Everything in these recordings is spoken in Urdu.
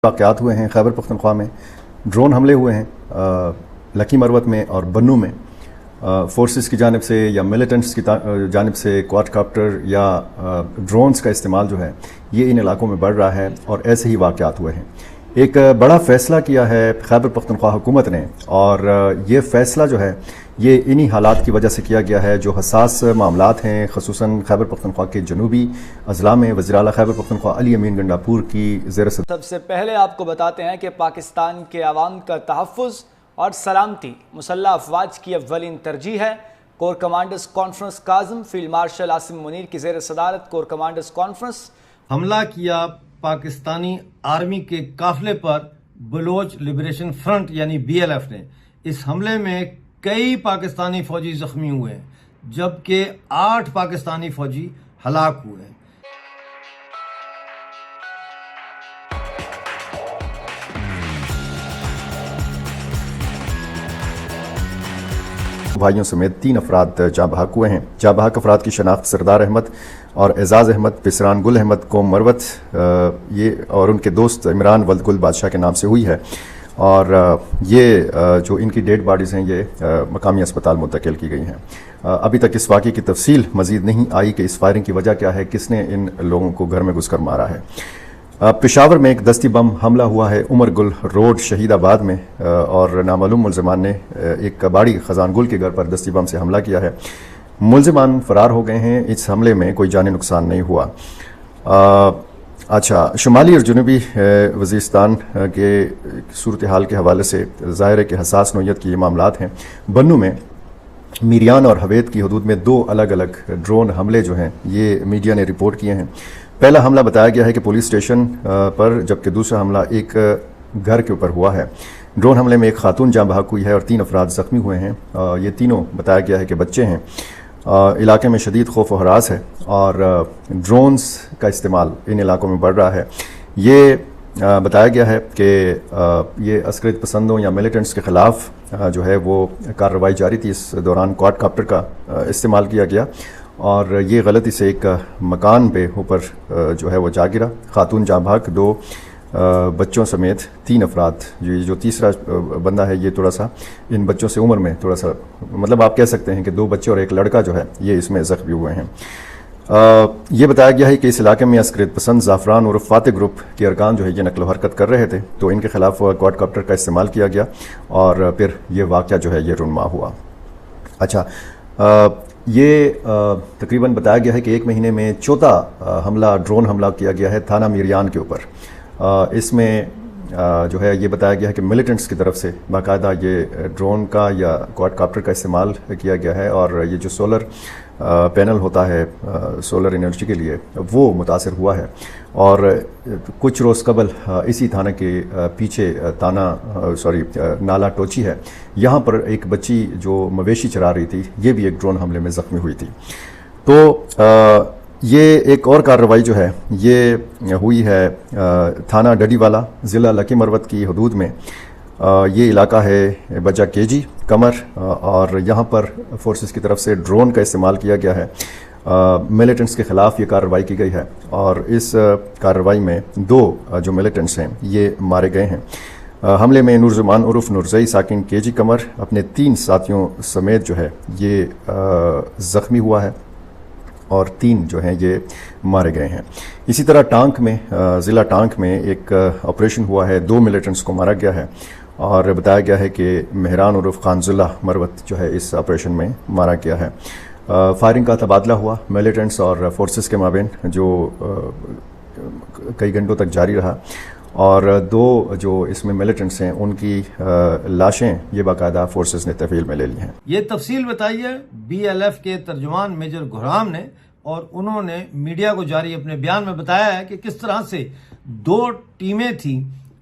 واقعات ہوئے ہیں خیبر پختونخوا میں، ڈرون حملے ہوئے ہیں لکی مروت میں اور بنو میں، فورسز کی جانب سے یا ملیٹنٹس کی جانب سے کوارڈ کاپٹر یا ڈرونز کا استعمال جو ہے یہ ان علاقوں میں بڑھ رہا ہے اور ایسے ہی واقعات ہوئے ہیں۔ ایک بڑا فیصلہ کیا ہے خیبر پختونخوا حکومت نے، اور یہ فیصلہ جو ہے یہ انہی حالات کی وجہ سے کیا گیا ہے جو حساس معاملات ہیں، خصوصاً خیبر پختونخوا کے جنوبی اضلاع میں۔ وزیر اعلیٰ خیبر پختونخوا علی امین گنڈاپور کی زیر صدارت سب سے پہلے آپ کو بتاتے ہیں کہ پاکستان کے عوام کا تحفظ اور سلامتی مسلح افواج کی اولین ترجیح ہے۔ Corps commanders conference Kazim field marshal Asim Munir کی زیر صدارت کور کمانڈرز کانفرنس۔ حملہ کیا پاکستانی آرمی کے قافلے پر بلوچ لبریشن فرنٹ یعنی BLF نے۔ اس حملے میں کئی پاکستانی فوجی زخمی ہوئے ہیں جبکہ 8 پاکستانی فوجی ہلاک ہوئے ہیں۔ بھائیوں سمیت 3 افراد جاں بحق ہوئے ہیں۔ جاں بحق افراد کی شناخت سردار احمد اور اعزاز احمد پسران گل احمد قوم مروت یہ اور ان کے دوست عمران ولد گل بادشاہ کے نام سے ہوئی ہے، اور یہ جو ان کی ڈیڈ باڈیز ہیں یہ مقامی اسپتال منتقل کی گئی ہیں۔ ابھی تک اس واقعے کی تفصیل مزید نہیں آئی کہ اس فائرنگ کی وجہ کیا ہے، کس نے ان لوگوں کو گھر میں گھس کر مارا ہے۔ پشاور میں ایک دستی بم حملہ ہوا ہے عمر گل روڈ شہید آباد میں، اور نامعلوم ملزمان نے ایک کباڑی خزان گل کے گھر پر دستی بم سے حملہ کیا ہے۔ ملزمان فرار ہو گئے ہیں، اس حملے میں کوئی جانی نقصان نہیں ہوا۔ شمالی اور جنوبی وزیرستان کے صورتحال کے حوالے سے ظاہر ہے کہ حساس نوعیت کے یہ معاملات ہیں۔ بنو میں میریان اور حوید کی حدود میں 2 الگ الگ ڈرون حملے جو ہیں یہ میڈیا نے رپورٹ کیے ہیں۔ پہلا حملہ بتایا گیا ہے کہ پولیس اسٹیشن پر، جبکہ دوسرا حملہ ایک گھر کے اوپر ہوا ہے۔ ڈرون حملے میں ایک خاتون جاں بحق ہوئی ہے اور 3 افراد زخمی ہوئے ہیں۔ یہ تینوں بتایا گیا ہے کہ بچے ہیں۔ علاقے میں شدید خوف و ہراس ہے اور ڈرونز کا استعمال ان علاقوں میں بڑھ رہا ہے۔ یہ بتایا گیا ہے کہ یہ عسکریت پسندوں یا ملیٹنٹس کے خلاف جو ہے وہ کارروائی جاری تھی۔ اس دوران کوارڈ کاپٹر کا استعمال کیا گیا اور یہ غلطی سے ایک مکان پہ اوپر جو ہے وہ جا گرا۔ خاتون جاں بحق 2 بچوں سمیت 3 افراد، جو تیسرا بندہ ہے یہ تھوڑا سا ان بچوں سے عمر میں تھوڑا سا، مطلب آپ کہہ سکتے ہیں کہ 2 بچے اور ایک لڑکا جو ہے یہ اس میں زخمی ہوئے ہیں۔ یہ بتایا گیا ہے کہ اس علاقے میں عسکریت پسند زعفران اور فاتح گروپ کے ارکان جو ہے یہ نقل و حرکت کر رہے تھے، تو ان کے خلاف کوارڈ کاپٹر کا استعمال کیا گیا اور پھر یہ واقعہ جو ہے یہ رونما ہوا۔ یہ تقریباً بتایا گیا ہے کہ 1 مہینے میں 4تھا حملہ ڈرون حملہ کیا گیا ہے تھانہ میریان کے اوپر۔ اس میں جو ہے یہ بتایا گیا ہے کہ ملیٹنٹس کی طرف سے باقاعدہ یہ ڈرون کا یا کوارڈ کاپٹر کا استعمال کیا گیا ہے، اور یہ جو سولر پینل ہوتا ہے سولر انرجی کے لیے وہ متاثر ہوا ہے۔ اور کچھ روز قبل اسی تھانہ کے پیچھے نالا ٹوچی ہے، یہاں پر ایک بچی جو مویشی چرا رہی تھی یہ بھی ایک ڈرون حملے میں زخمی ہوئی تھی۔ تو یہ ایک اور کارروائی جو ہے یہ ہوئی ہے تھانہ ڈڈی والا ضلع لکی مروت کی حدود میں۔ یہ علاقہ ہے بجا KG کمر، اور یہاں پر فورسز کی طرف سے ڈرون کا استعمال کیا گیا ہے۔ ملیٹنٹس کے خلاف یہ کارروائی کی گئی ہے اور اس کارروائی میں 2 جو ملیٹنٹس ہیں یہ مارے گئے ہیں۔ حملے میں نورزمان عرف نورزئی ساکن KG کمر اپنے 3 ساتھیوں سمیت جو ہے یہ زخمی ہوا ہے اور 3 جو ہیں یہ مارے گئے ہیں۔ اسی طرح ٹانک میں ضلع ٹانک میں ایک آپریشن ہوا ہے، 2 ملیٹنٹس کو مارا گیا ہے، اور بتایا گیا ہے کہ مہران عرف خانزلہ مروت جو ہے اس آپریشن میں مارا گیا ہے۔ فائرنگ کا تبادلہ ہوا ملیٹنٹس اور فورسز کے مابین جو کئی گھنٹوں تک جاری رہا، اور 2 جو اس میں ملیٹنٹس ہیں ان کی لاشیں یہ باقاعدہ فورسز نے تحویل میں لے لی ہیں۔ یہ تفصیل بتائی ہے BLF کے ترجمان میجر گھرام نے، اور انہوں نے میڈیا کو جاری اپنے بیان میں بتایا ہے کہ کس طرح سے 2 ٹیمیں تھیں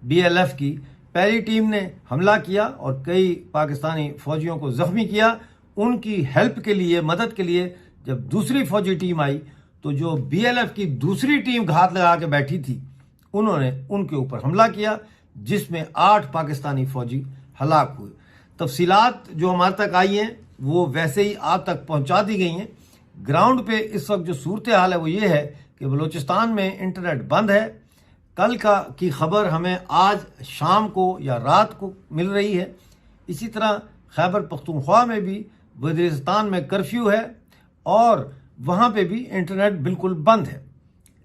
BLF کی۔ پہلی ٹیم نے حملہ کیا اور کئی پاکستانی فوجیوں کو زخمی کیا۔ ان کی ہیلپ کے لیے، مدد کے لیے جب دوسری فوجی ٹیم آئی تو جو BLF کی دوسری ٹیم گھات لگا کے بیٹھی تھی انہوں نے ان کے اوپر حملہ کیا، جس میں 8 پاکستانی فوجی ہلاک ہوئے۔ تفصیلات جو ہمارے تک آئی ہیں وہ ویسے ہی آپ تک پہنچا دی گئی ہیں۔ گراؤنڈ پہ اس وقت جو صورتحال ہے وہ یہ ہے کہ بلوچستان میں انٹرنیٹ بند ہے، کل کی خبر ہمیں آج شام کو یا رات کو مل رہی ہے۔ اسی طرح خیبر پختونخوا میں بھی وزیرستان میں کرفیو ہے اور وہاں پہ بھی انٹرنیٹ بالکل بند ہے۔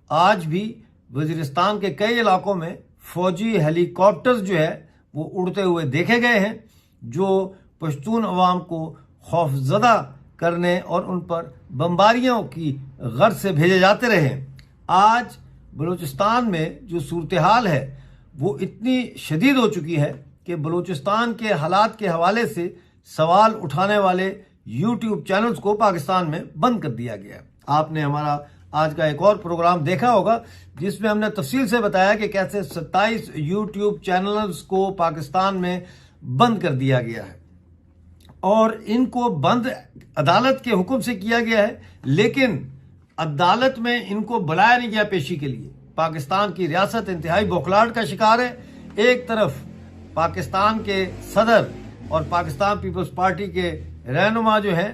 آج بھی وزیرستان کے کئی علاقوں میں فوجی ہیلی کاپٹرز جو ہے وہ اڑتے ہوئے دیکھے گئے ہیں، جو پشتون عوام کو خوف زدہ کرنے اور ان پر بمباریوں کی غرض سے بھیجے جاتے رہے۔ آج بلوچستان میں جو صورتحال ہے وہ اتنی شدید ہو چکی ہے کہ بلوچستان کے حالات کے حوالے سے سوال اٹھانے والے یوٹیوب چینلز کو پاکستان میں بند کر دیا گیا ہے۔ آپ نے ہمارا آج کا ایک اور پروگرام دیکھا ہوگا جس میں ہم نے تفصیل سے بتایا کہ کیسے 27 یوٹیوب چینلز کو پاکستان میں بند کر دیا گیا ہے، اور ان کو بند عدالت کے حکم سے کیا گیا ہے، لیکن عدالت میں ان کو بلایا نہیں گیا پیشی کے لیے۔ پاکستان کی ریاست انتہائی بوکھلاہٹ کا شکار ہے۔ ایک طرف پاکستان کے صدر اور پاکستان پیپلز پارٹی کے رہنما جو ہیں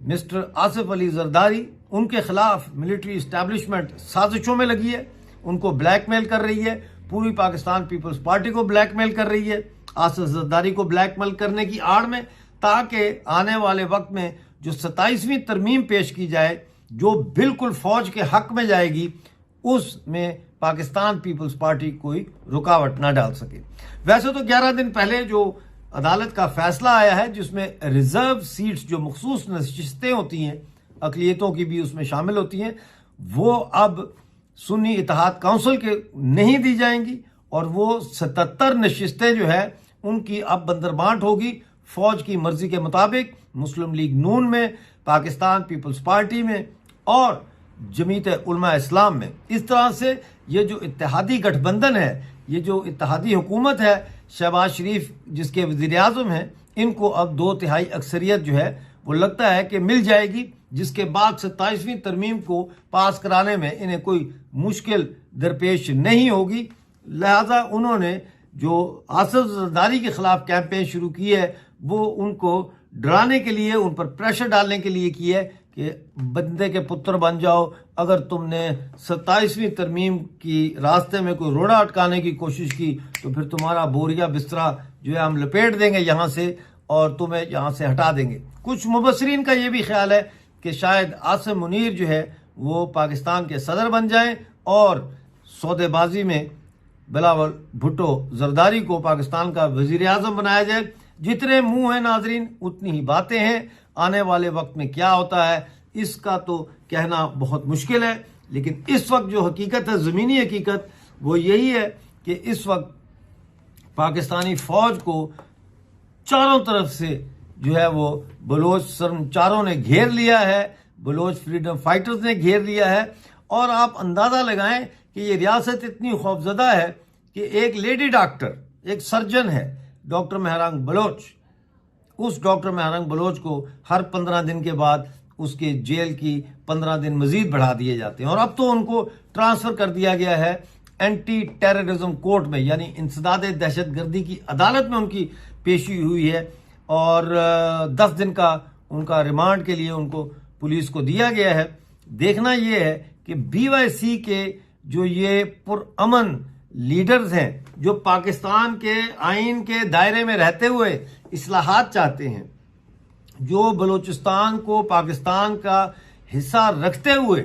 مسٹر آصف علی زرداری، ان کے خلاف ملٹری اسٹیبلشمنٹ سازشوں میں لگی ہے، ان کو بلیک میل کر رہی ہے، پوری پاکستان پیپلز پارٹی کو بلیک میل کر رہی ہے، آصف زرداری کو بلیک میل کرنے کی آڑ میں، تاکہ آنے والے وقت میں جو 27ویں ترمیم پیش کی جائے جو بالکل فوج کے حق میں جائے گی، اس میں پاکستان پیپلز پارٹی کوئی رکاوٹ نہ ڈال سکے۔ ویسے تو 11 دن پہلے جو عدالت کا فیصلہ آیا ہے جس میں ریزرو سیٹس جو مخصوص نشستیں ہوتی ہیں، اقلیتوں کی بھی اس میں شامل ہوتی ہیں، وہ اب سنی اتحاد کونسل کے نہیں دی جائیں گی، اور وہ 77 نشستیں جو ہے ان کی اب بندربانٹ ہوگی فوج کی مرضی کے مطابق، مسلم لیگ نون میں، پاکستان پیپلز پارٹی میں اور جمعیت علماء اسلام میں۔ اس طرح سے یہ جو اتحادی گٹھ بندھن ہے، یہ جو اتحادی حکومت ہے، شہباز شریف جس کے وزیر اعظم ہیں، ان کو اب 2/3 اکثریت جو ہے وہ لگتا ہے کہ مل جائے گی، جس کے بعد 27ویں ترمیم کو پاس کرانے میں انہیں کوئی مشکل درپیش نہیں ہوگی۔ لہذا انہوں نے جو آصف زرداری کے خلاف کیمپین شروع کی ہے وہ ان کو ڈرانے کے لیے، ان پر پریشر ڈالنے کے لیے کی ہے کہ بندے کے پتر بن جاؤ، اگر تم نے 27ویں ترمیم کی راستے میں کوئی روڑا اٹکانے کی کوشش کی تو پھر تمہارا بوریا بسترا جو ہے ہم لپیٹ دیں گے یہاں سے اور تمہیں یہاں سے ہٹا دیں گے۔ کچھ مبصرین کا یہ بھی خیال ہے کہ شاید عاصم منیر جو ہے وہ پاکستان کے صدر بن جائیں اور سودے بازی میں بلاول بھٹو زرداری کو پاکستان کا وزیر اعظم بنایا جائے۔ جتنے منہ ہیں ناظرین اتنی ہی باتیں ہیں، آنے والے وقت میں کیا ہوتا ہے اس کا تو کہنا بہت مشکل ہے، لیکن اس وقت جو حقیقت ہے، زمینی حقیقت، وہ یہی ہے کہ اس وقت پاکستانی فوج کو چاروں طرف سے جو ہے وہ بلوچ سرمچاروں نے گھیر لیا ہے، بلوچ فریڈم فائٹرز نے گھیر لیا ہے، اور آپ اندازہ لگائیں کہ یہ ریاست اتنی خوفزدہ ہے کہ ایک لیڈی ڈاکٹر، ایک سرجن ہے ڈاکٹر مہرانگ بلوچ، اس ڈاکٹر مہرانگ بلوچ کو ہر 15 دن کے بعد اس کے جیل کی 15 دن مزید بڑھا دیے جاتے ہیں، اور اب تو ان کو ٹرانسفر کر دیا گیا ہے اینٹی ٹیررزم کورٹ میں، یعنی انسداد دہشت گردی کی عدالت میں ان کی پیشی ہوئی ہے، اور 10 دن کا ان کا ریمانڈ کے لیے ان کو پولیس کو دیا گیا ہے۔ دیکھنا یہ ہے کہ BYC کے جو یہ پرامن لیڈرز ہیں، جو پاکستان کے آئین کے دائرے میں رہتے ہوئے اصلاحات چاہتے ہیں، جو بلوچستان کو پاکستان کا حصہ رکھتے ہوئے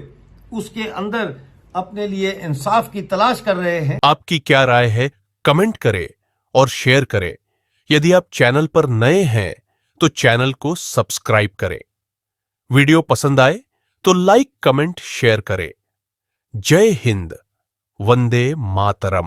اس کے اندر اپنے لیے انصاف کی تلاش کر رہے ہیں۔ آپ کی کیا رائے ہے؟ کمنٹ کریں اور شیئر کریں۔ یدی آپ چینل پر نئے ہیں تو چینل کو سبسکرائب کریں۔ ویڈیو پسند آئے تو لائک، کمنٹ، شیئر کریں۔ جے ہند، وندے ماترم۔